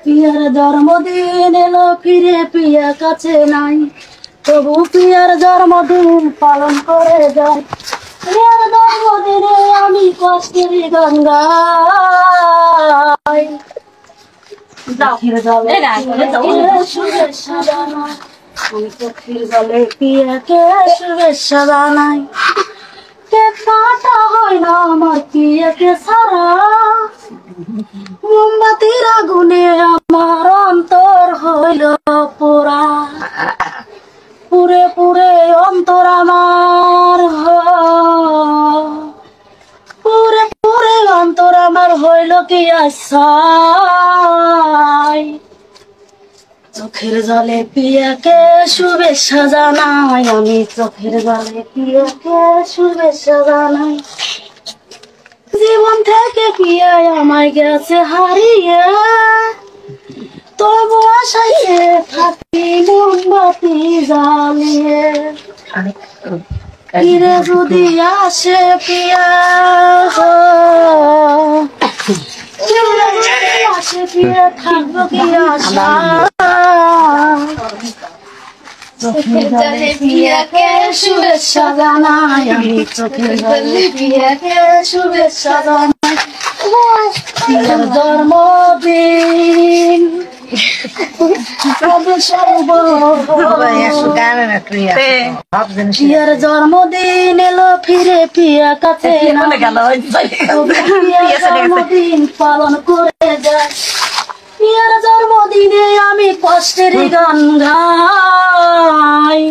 Peer জন্মদিন এলো ফিরে পিয়া কাছে নাই, তবু পিয়ার জন্মদিন পালন করে যাই। পিয়ার জন্মদিনে আমি কষ্টের গান গাই। চোখের জলে শুভেচ্ছা জানাই, আমি চোখের জলে পিয়াকে শুভেচ্ছা জানাই। কেক কাটা হয় না আমার পিয়াকে ছাড়া, মোমবাতির আগুনে আমার অন্তর হইল পোড়া। পুরে পুরে অন্তর আমার, পুরে পুরে অন্তর আমার হইল কি আশায়। চোখের জলে পিয়াকে শুভেচ্ছা জানাই, আমি চোখের জলে পিয়াকে শুভেচ্ছা জানাই। জীবন থেকে পিয়ায় আমায় গেছে হারিয়ে, তবু আশাইয়ে থাকি মোমবাতি জ্বালিয়ে। ফিরে যদি আসে পিয়া, ফিরে যদি আসে পিয়া থাকবো কি আশা। চোখের জলে পিয়াকে শুভেচ্ছা জানাই, আমি চোখের জলে পিয়াকে শুভেচ্ছা জানাই। পিয়ার জন্মদিন পিয়ার জন্মদিন এলো ফিরে পিয়া কাছে জন্মদিন পালন করে যায়। পিয়ার জন্মদিনে আমি কষ্টের গান গাই।